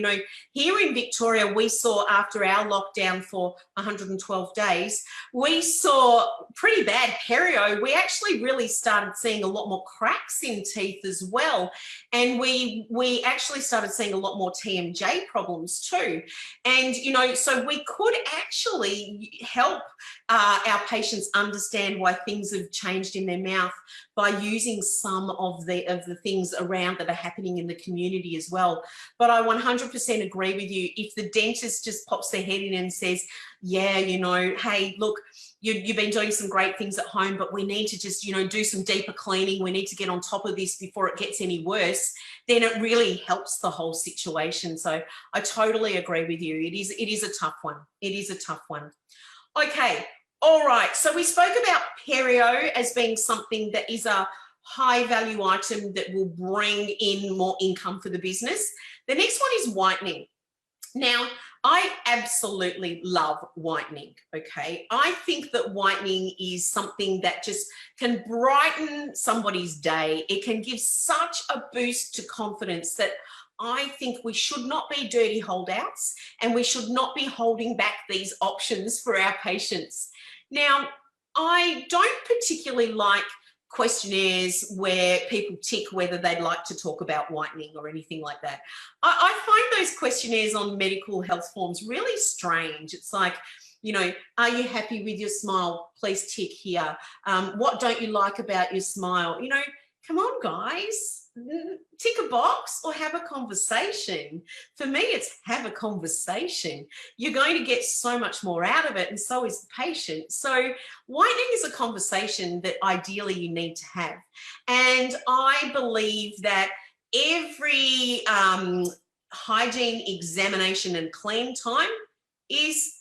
Here in Victoria, we saw after our lockdown for 112 days, we saw pretty bad perio. We actually really started seeing a lot more cracks in teeth as well. And we actually started seeing a lot more TMJ problems too. And, so we could actually help our patients understand why things have changed in their mouth by using some of the things around that are happening in the community as well. But I 100% agree with you. If the dentist just pops their head in and says, yeah, hey, look, you've been doing some great things at home, but we need to just, do some deeper cleaning. We need to get on top of this before it gets any worse. Then it really helps the whole situation. So I totally agree with you. It is a tough one. It is a tough one. Okay. All right. So we spoke about perio as being something that is a high value item that will bring in more income for the business. The next one is whitening. Now, I absolutely love whitening, okay? I think that whitening is something that just can brighten somebody's day. It can give such a boost to confidence that I think we should not be dirty holdouts and we should not be holding back these options for our patients. Now, I don't particularly like questionnaires where people tick whether they'd like to talk about whitening or anything like that. I find those questionnaires on medical health forms really strange. It's like, are you happy with your smile? Please tick here. What don't you like about your smile? Come on, guys. Tick a box or have a conversation. For me, it's have a conversation. You're going to get so much more out of it, and so is the patient. So whitening is a conversation that ideally you need to have. And I believe that every hygiene examination and clean time is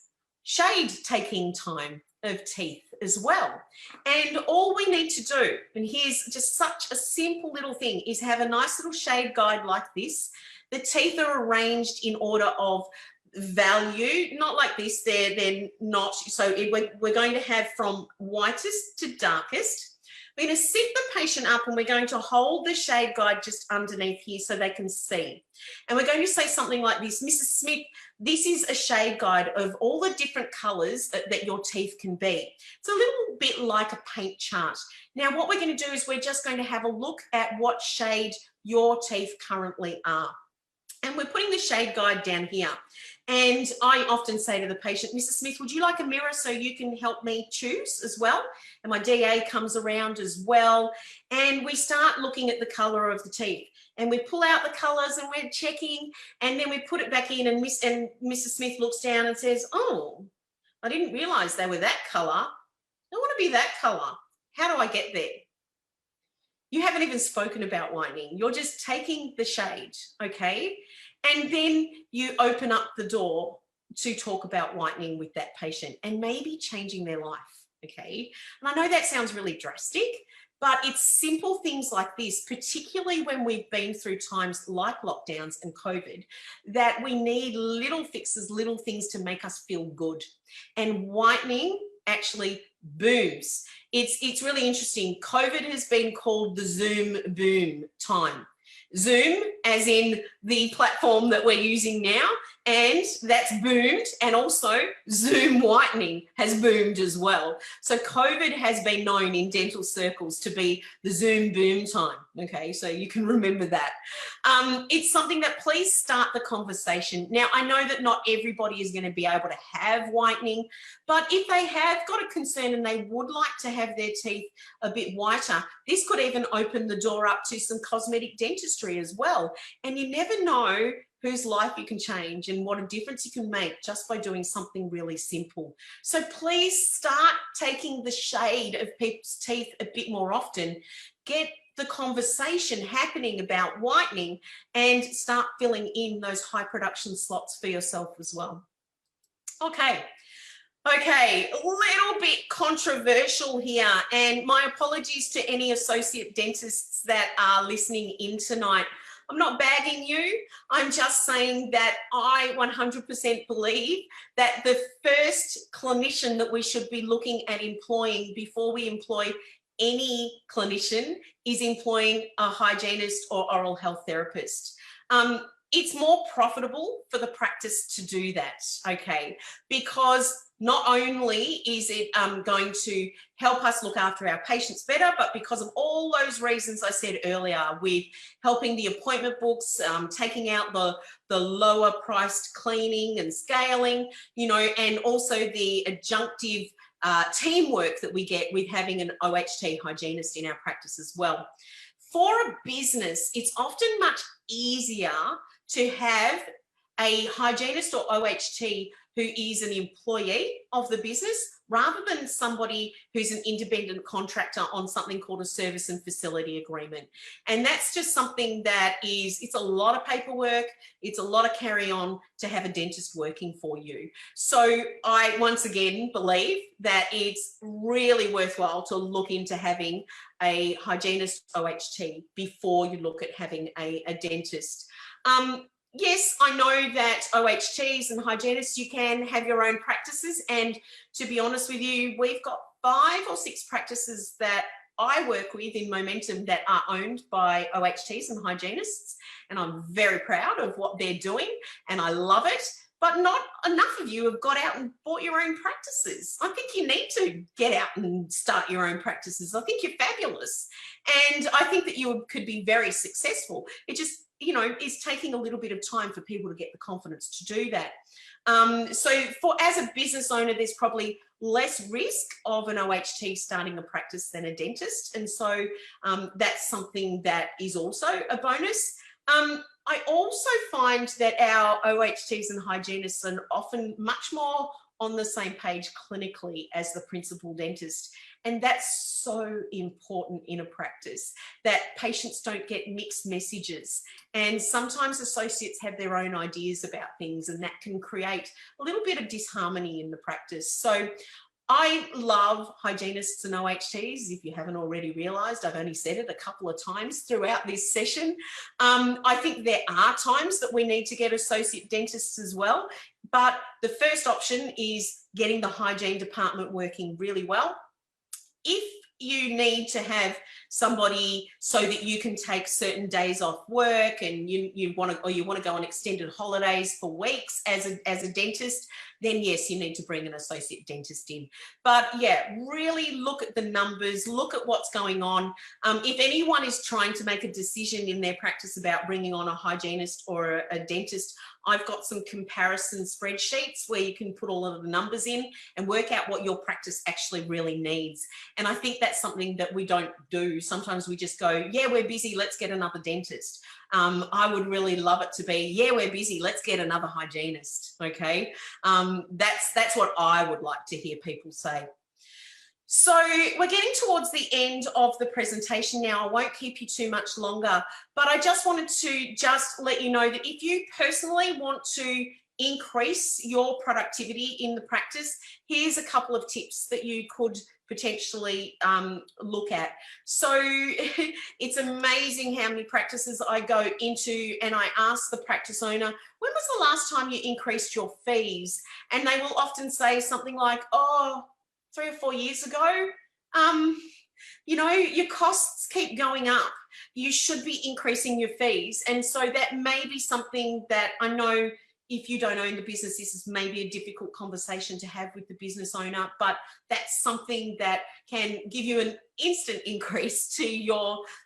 shade taking time of teeth as well. And all we need to do, and here's just such a simple little thing, is have a nice little shade guide like this. The teeth are arranged in order of value, not like this, they're not. So we're going to have from whitest to darkest. We're going to sit the patient up and we're going to hold the shade guide just underneath here so they can see. And we're going to say something like this: Mrs. Smith, this is a shade guide of all the different colours that your teeth can be. It's a little bit like a paint chart. Now, what we're going to do is we're just going to have a look at what shade your teeth currently are. And we're putting the shade guide down here. And I often say to the patient, Mrs. Smith, would you like a mirror so you can help me choose as well? And my DA comes around as well. And we start looking at the colour of the teeth. And we pull out the colours and we're checking. And then we put it back in and Mrs. Smith looks down and says, oh, I didn't realise they were that colour. I want to be that colour. How do I get there? You haven't even spoken about whitening. You're just taking the shade, okay? And then you open up the door to talk about whitening with that patient and maybe changing their life, okay? And I know that sounds really drastic, but it's simple things like this, particularly when we've been through times like lockdowns and COVID, that we need little fixes, little things to make us feel good. And whitening actually booms. It's really interesting. COVID has been called the Zoom boom time. Zoom as in the platform that we're using now, and that's boomed, and also Zoom whitening has boomed as well. So COVID has been known in dental circles to be the Zoom boom time, okay? So you can remember that. It's something that please start the conversation. Now, I know that not everybody is going to be able to have whitening, but if they have got a concern and they would like to have their teeth a bit whiter, this could even open the door up to some cosmetic dentistry as well. And you never know whose life you can change and what a difference you can make just by doing something really simple. So please start taking the shade of people's teeth a bit more often. Get the conversation happening about whitening and start filling in those high production slots for yourself as well. Okay, a little bit controversial here, and my apologies to any associate dentists that are listening in tonight. I'm not bagging you. I'm just saying that I 100% believe that the first clinician that we should be looking at employing before we employ any clinician is employing a hygienist or oral health therapist. It's more profitable for the practice to do that, okay? Because not only is it going to help us look after our patients better, but because of all those reasons I said earlier, with helping the appointment books, taking out the lower priced cleaning and scaling, you know, and also the adjunctive teamwork that we get with having an OHT hygienist in our practice as well. For a business, it's often much easier to have a hygienist or OHT who is an employee of the business rather than somebody who's an independent contractor on something called a service and facility agreement. And that's just something that it's a lot of paperwork, it's a lot of carry on to have a dentist working for you. So I once again believe that it's really worthwhile to look into having a hygienist OHT before you look at having a dentist. Yes, I know that OHTs and hygienists, you can have your own practices. And to be honest with you, we've got 5 or 6 practices that I work with in Momentum that are owned by OHTs and hygienists. And I'm very proud of what they're doing and I love it. But not enough of you have got out and bought your own practices. I think you need to get out and start your own practices. I think you're fabulous. And I think that you could be very successful. It just, you know, is taking a little bit of time for people to get the confidence to do that. So as a business owner, there's probably less risk of an OHT starting a practice than a dentist. And so that's something that is also a bonus. I also find that our OHTs and hygienists are often much more on the same page clinically as the principal dentist. And that's so important in a practice, that patients don't get mixed messages. And sometimes associates have their own ideas about things, and that can create a little bit of disharmony in the practice. So I love hygienists and OHTs. If you haven't already realised, I've only said it a couple of times throughout this session. I think there are times that we need to get associate dentists as well, but the first option is getting the hygiene department working really well. If you need to have somebody so that you can take certain days off work and you want to go on extended holidays for weeks as a dentist, then yes, you need to bring an associate dentist in. But yeah, really look at the numbers, look at what's going on. If anyone is trying to make a decision in their practice about bringing on a hygienist or a dentist, I've got some comparison spreadsheets where you can put all of the numbers in and work out what your practice actually really needs. And I think that's something that we don't do. Sometimes we just go, yeah, we're busy, let's get another dentist. I would really love it to be, yeah, we're busy, let's get another hygienist, okay? That's what I would like to hear people say. So we're getting towards the end of the presentation now. I won't keep you too much longer, but I just wanted to just let you know that if you personally want to increase your productivity in the practice, here's a couple of tips that you could potentially look at. So it's amazing how many practices I go into and I ask the practice owner, when was the last time you increased your fees? And they will often say something like, oh, 3 or 4 years ago. You know, your costs keep going up. You should be increasing your fees. And so that may be something that I know if you don't own the business, this is maybe a difficult conversation to have with the business owner, but that's something that can give you an instant increase to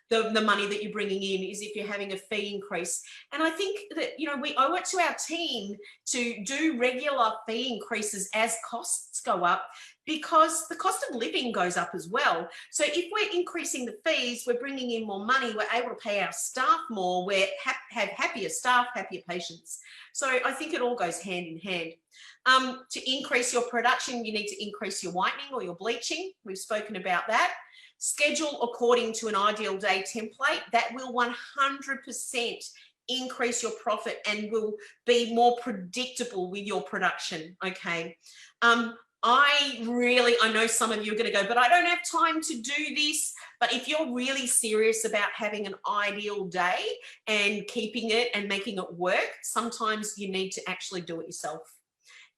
the money that you're bringing in, is if you're having a fee increase. And I think that, you know, we owe it to our team to do regular fee increases as costs go up, because the cost of living goes up as well. So if we're increasing the fees, we're bringing in more money, we're able to pay our staff more, we have happier staff, happier patients. So I think it all goes hand in hand. To increase your production, you need to increase your whitening or your bleaching. We've spoken about that. Schedule according to an ideal day template. That will 100% increase your profit and will be more predictable with your production, okay? I know some of you are going to go, but I don't have time to do this. But if you're really serious about having an ideal day and keeping it and making it work, sometimes you need to actually do it yourself.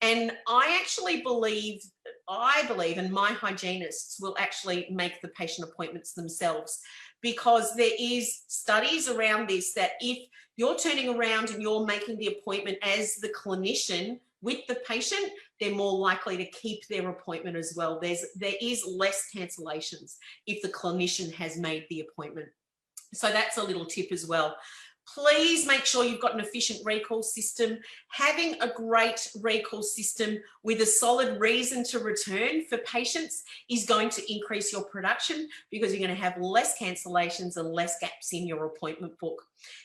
And I believe, and my hygienists will actually make the patient appointments themselves, because there is studies around this that if you're turning around and you're making the appointment as the clinician with the patient, they're more likely to keep their appointment as well. There is less cancellations if the clinician has made the appointment. So that's a little tip as well. Please make sure you've got an efficient recall system. Having a great recall system with a solid reason to return for patients is going to increase your production, because you're going to have less cancellations and less gaps in your appointment book.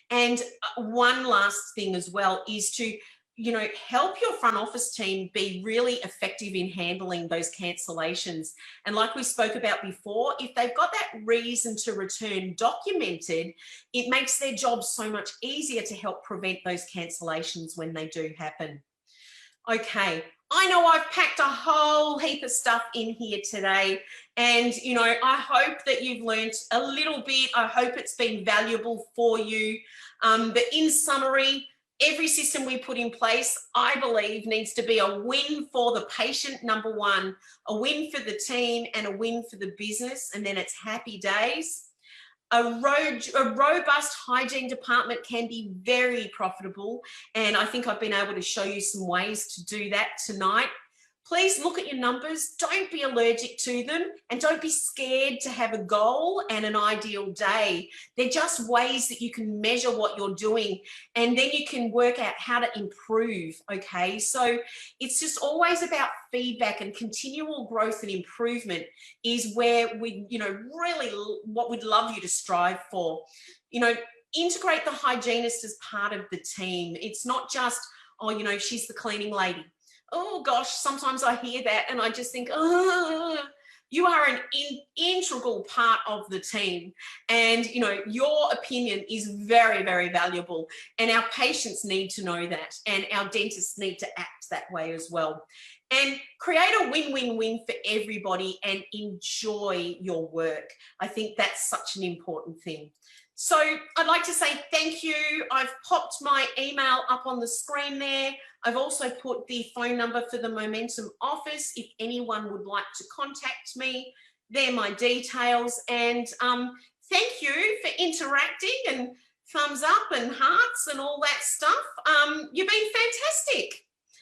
And one last thing as well is to, you know, help your front office team be really effective in handling those cancellations. And like we spoke about before, if they've got that reason to return documented, it makes their job so much easier to help prevent those cancellations when they do happen. Okay, I know I've packed a whole heap of stuff in here today, and you know, I hope that you've learnt a little bit. I hope it's been valuable for you. But in summary, every system we put in place, I believe, needs to be a win for the patient, number one, a win for the team, and a win for the business, and then it's happy days. A robust hygiene department can be very profitable, and I think I've been able to show you some ways to do that tonight. Please look at your numbers, don't be allergic to them, and don't be scared to have a goal and an ideal day. They're just ways that you can measure what you're doing, and then you can work out how to improve, okay? So it's just always about feedback, and continual growth and improvement is where we, you know, really what we'd love you to strive for. You know, integrate the hygienist as part of the team. It's not just, oh, you know, she's the cleaning lady. Oh gosh, sometimes I hear that and I just think, oh, You are an integral part of the team, and you know your opinion is very, very valuable, and our patients need to know that, and our dentists need to act that way as well. And create a win-win-win for everybody and enjoy your work. I think that's such an important thing. So I'd like to say thank you. I've popped my email up on the screen there. I've also put the phone number for the Momentum office if anyone would like to contact me. They're my details. And thank you for interacting and thumbs up and hearts and all that stuff. You've been fantastic.